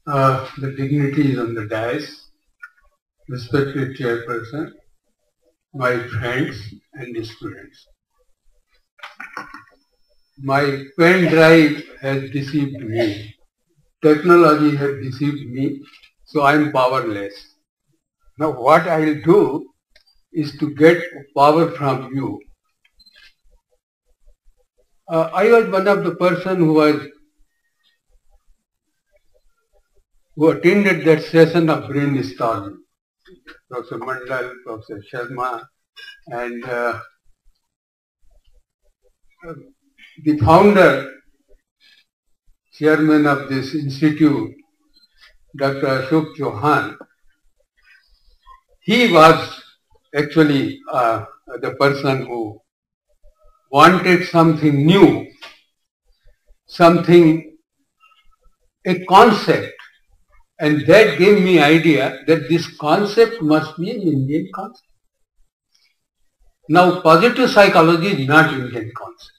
the dignitaries on the dais, respected chairperson, my friends and students. My pen drive has deceived me. Technology has deceived me, so I am powerless. Now what I will do is to get power from you. I was one of the person who attended that session of brainstorming. Professor Mandal, Professor Sharma, and the founder, chairman of this institute, Dr. Ashok Chauhan, he was actually the person who wanted something new, a concept, and that gave me idea that this concept must be an Indian concept. Now, positive psychology is not Indian concept.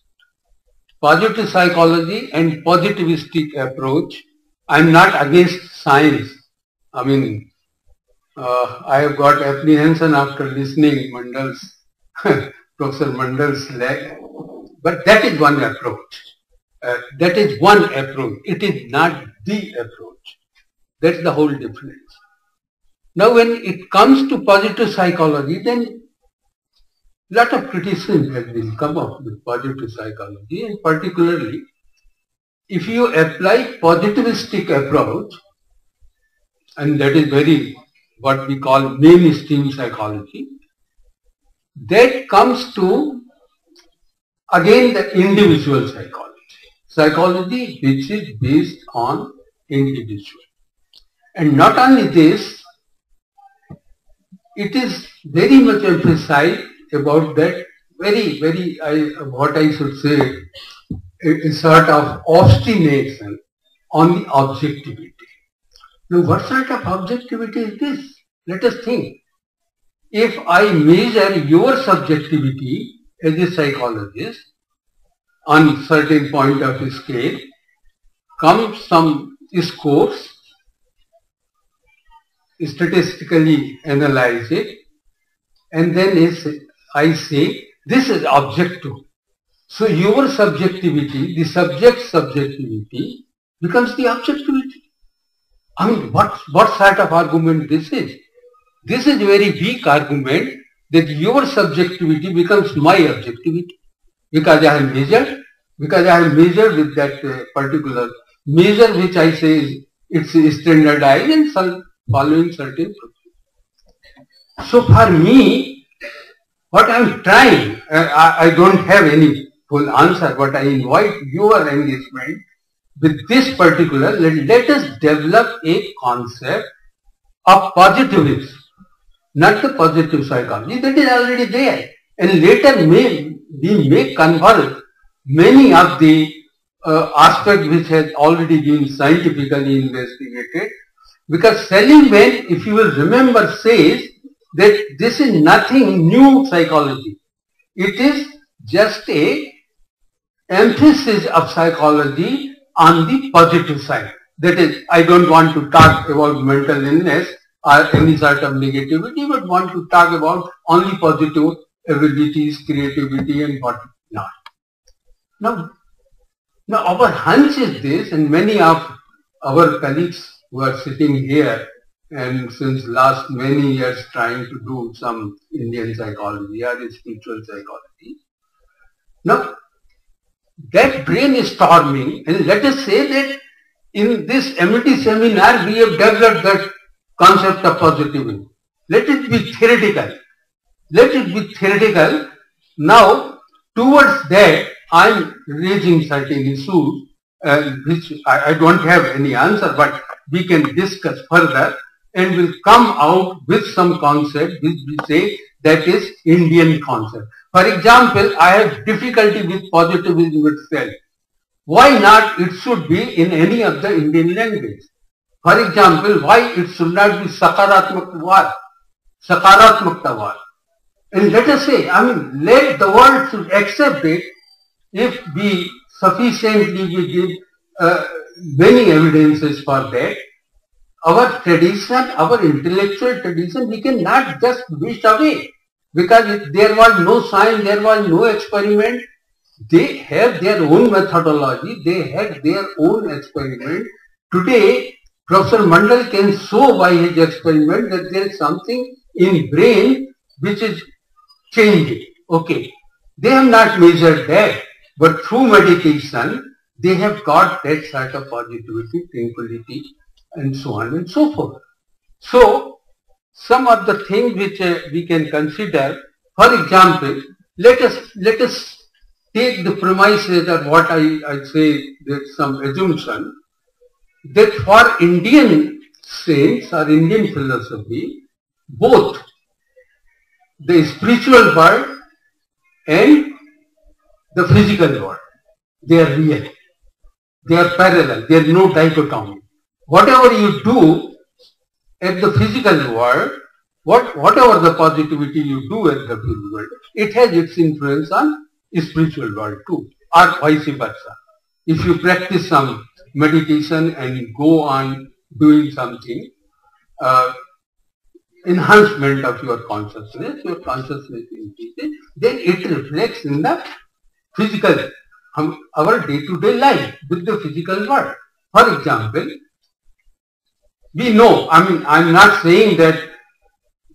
Positive psychology and positivistic approach, I am not against science. I mean, I have got apprehension after listening Professor Mandal's lecture, but that is one approach. That is one approach. It is not the approach. That's the whole difference. Now, when it comes to positive psychology, then a lot of criticism has been come up with positive psychology, and particularly if you apply positivistic approach, and that is very what we call mainstream psychology, that comes to again the individual psychology which is based on individual. And not only this, it is very much emphasized about that what I should say, a sort of obstination on the objectivity. Now, what sort of objectivity is this? Let us think. If I measure your subjectivity as a psychologist on certain point of scale, comes some scores, statistically analyze it, and then I say this is objective. So your subjectivity, the subject's subjectivity, becomes the objectivity. I mean, what sort of argument this is? This is a very weak argument that your subjectivity becomes my objectivity. Because I have measured with that particular measure which I say is it's standardized and following certain procedures. So for me, what I am trying, I don't have any full answer, but I invite your engagement with this particular, let us develop a concept of positivism, not the positive psychology, that is already there. And later we may convert many of the aspects which has already been scientifically investigated. Because Seligman, if you will remember, says that this is nothing new psychology. It is just a emphasis of psychology on the positive side. That is, I don't want to talk about mental illness or any sort of negativity, but want to talk about only positive abilities, creativity and what not. Now our hunch is this, and many of our colleagues who are sitting here and since last many years trying to do some Indian psychology or spiritual psychology. Now, that brainstorming, and let us say that in this MIT seminar we have developed that concept of positivity. Let it be theoretical. Let it be theoretical. Now, towards that, I am raising certain issues which I don't have any answer, but we can discuss further and will come out with some concept which we say that is Indian concept. For example, I have difficulty with positivism itself. Why not it should be in any of the Indian language? For example, why it should not be Sakaratmaktavad? And let us say, I mean, let the world should accept it if we sufficiently we give many evidences for that. our tradition, our intellectual tradition, we cannot just wish away, because there was no science, there was no experiment. They have their own methodology, they had their own experiment. Today, Professor Mandal can show by his experiment that there is something in brain which is changing. Okay, they have not measured that, but through meditation, they have got that sort of positivity, tranquility, and so on and so forth. So, some of the things which we can consider, for example, let us take the premises of what I say, there's some assumption that for Indian saints or Indian philosophy, both the spiritual world and the physical world, they are real, they are parallel, there is no dichotomy. Whatever you do at the physical world, whatever the positivity you do at the physical world, it has its influence on spiritual world too, or vice versa. If you practice some meditation and go on doing something, enhancement of your consciousness increases, then it reflects in the physical, our day-to-day life with the physical world. For example, we know, I mean, I'm not saying that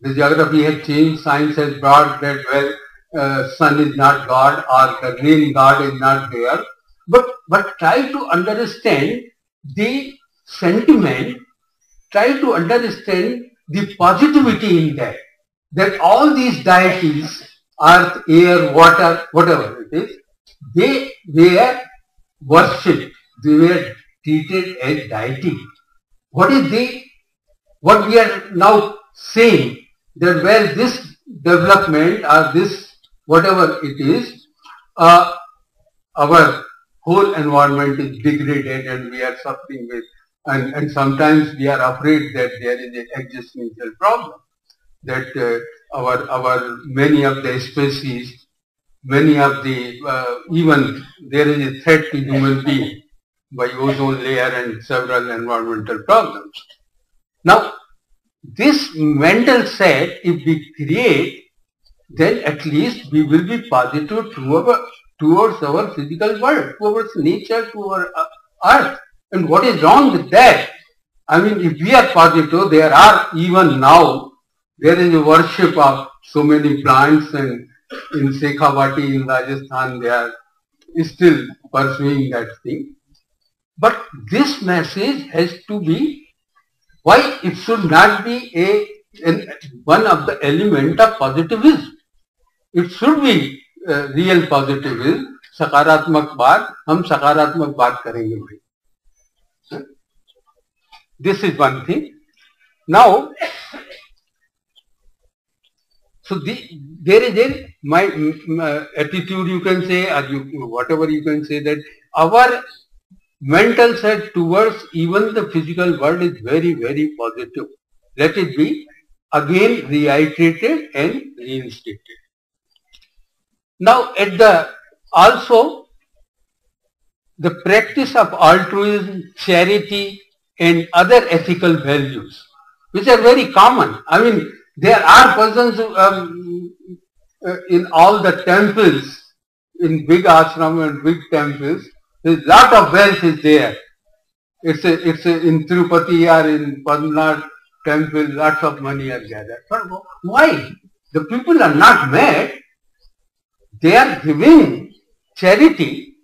the geography has changed, science has brought that, well, sun is not God or the rain God is not there, but try to understand the sentiment, try to understand the positivity in that all these deities, earth, air, water, whatever it is, they were worshipped, they were treated as deity. What we are now saying, that well, this development or this whatever it is, our whole environment is degraded and we are suffering with, and sometimes we are afraid that there is an existential problem, that our many of the species, many of the, even there is a threat to human being by ozone layer and several environmental problems. Now, this mental set, if we create, then at least we will be positive towards our physical world, towards nature, to our earth. And what is wrong with that? I mean, if we are positive, there are even now, there is a worship of so many plants, and in Shekhawati in Rajasthan, they are still pursuing that thing. But this message has to be, why it should not be one of the element of positivism. It should be real positivism, सकारात्मक बात, हम सकारात्मक बात करेंगे भाई. This is one thing. Now, so there is my attitude, you can say, or whatever you can say, that our mental set towards even the physical world is very, very positive. Let it be again reiterated and reinstated. Now, also the practice of altruism, charity, and other ethical values, which are very common. I mean, there are persons in all the temples, in big ashram and big temples, there's a lot of wealth is there. It's in Tirupati or in Padmanath temple, lots of money are gathered. But why? The people are not mad. They are giving charity,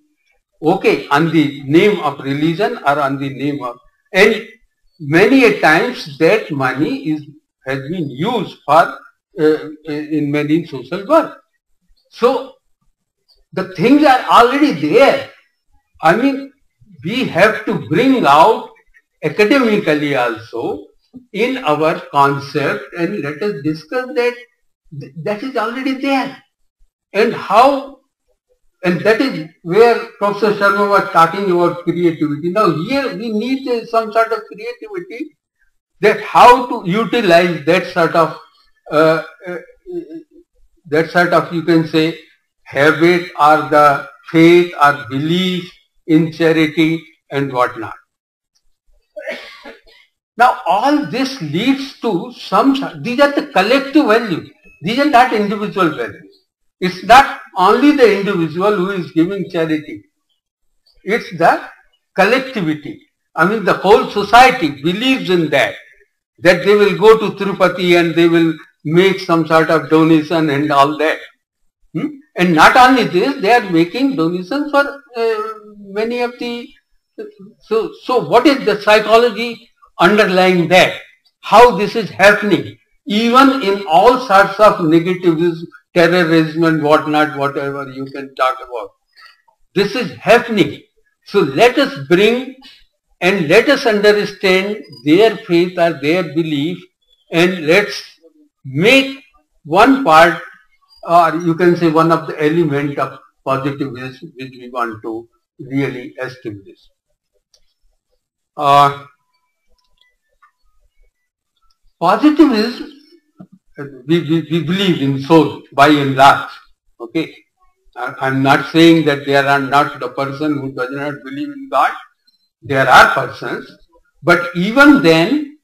okay, on the name of religion or on the name of, and many a times that money has been used for in many social work. So the things are already there. I mean, we have to bring out academically also in our concept, and let us discuss that is already there. And how, and that is where Professor Sharma was talking about creativity. Now here we need some sort of creativity, that how to utilize that sort of you can say habit or the faith or belief in charity and whatnot. Now all this leads to these are the collective values. These are not individual values. It's not only the individual who is giving charity. It's the collectivity. I mean, the whole society believes in that they will go to Tirupati and they will make some sort of donation and all that. And not only this, they are making donations for many of the... So what is the psychology underlying that? How this is happening? Even in all sorts of negativism, terrorism and whatnot, whatever you can talk about. This is happening. So let us bring and let us understand their faith or their belief, and let's make one part, or you can say one of the element of positivism which we want to really establish. Positivism, we believe in soul by and large. Okay, I'm not saying that there are not the person who does not believe in God. There are persons, but even then,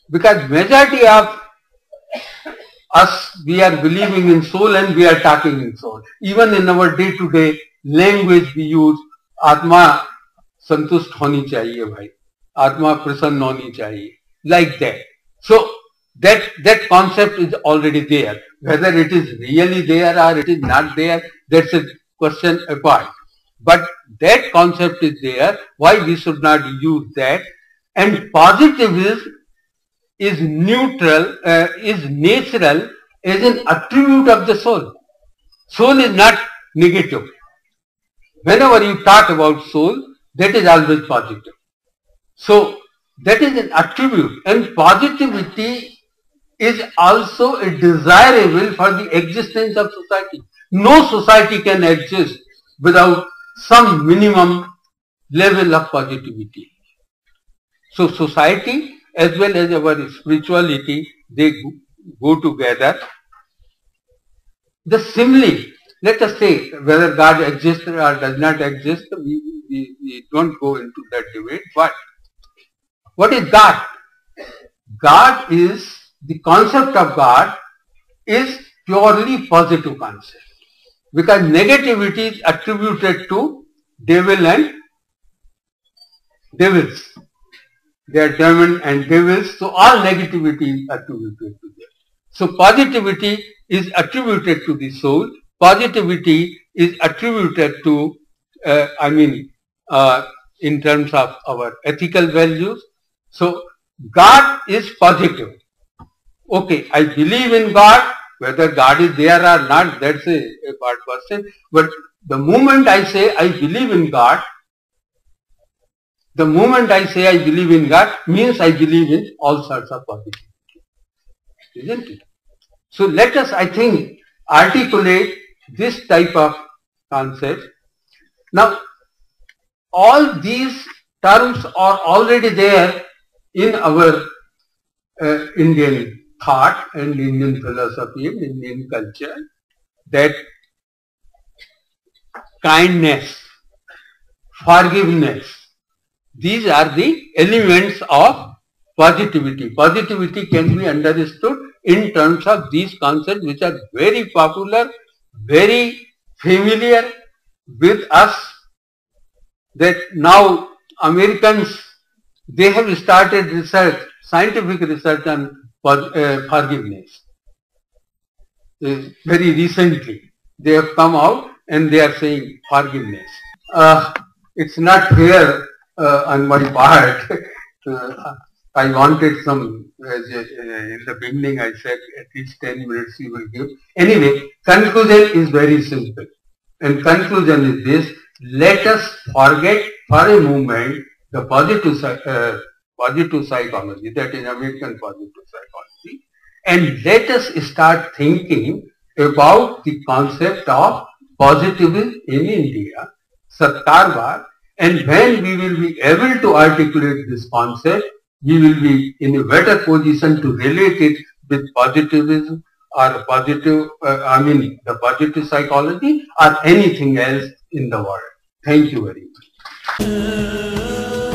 because majority of us, we are believing in soul and we are talking in soul. Even in our day-to-day language we use, Atma संतुष्ट होनी चाहिए भाई, आत्मा प्रसन्न होनी चाहिए, like that. So that concept is already there. Whether it is really there or it is not there, that's a question apart. But that concept is there. Why we should not use that? And positivism is neutral, is natural, as an attribute of the soul. Soul is not negative. Whenever you talk about soul, that is always positive. So that is an attribute, and positivity is also a desirable for the existence of society. No society can exist without some minimum level of positivity. So society as well as our spirituality, they go together. The simile, let us say whether God exists or does not exist, we don't go into that debate, but what is God? God is, the concept of God is purely positive concept, because negativity is attributed to devil and devils. They are demon and devils, so all negativity is attributed to them. So positivity is attributed to the soul, positivity is attributed to, in terms of our ethical values. So God is positive. Okay, I believe in God, whether God is there or not, that's a part question. But the moment I say I believe in God, the moment I say I believe in God means I believe in all sorts of positivity. Isn't it? So let us, I think, articulate this type of concept. Now, all these terms are already there in our Indian thought and Indian philosophy and Indian culture, that kindness, forgiveness, these are the elements of positivity. Positivity can be understood in terms of these concepts which are very popular, very familiar with us, that now Americans, they have started research, scientific research on forgiveness. Very recently they have come out and they are saying forgiveness. It's not fair on my part. I wanted some, in the beginning I said at least 10 minutes you will give. Anyway, conclusion is very simple. And conclusion is this: let us forget for a moment the positive psychology, that is American positive psychology, and let us start thinking about the concept of positivism in India, Satkarvad, and when we will be able to articulate this concept, we will be in a better position to relate it with positivism or positive, the positive psychology or anything else in the world. Thank you very much.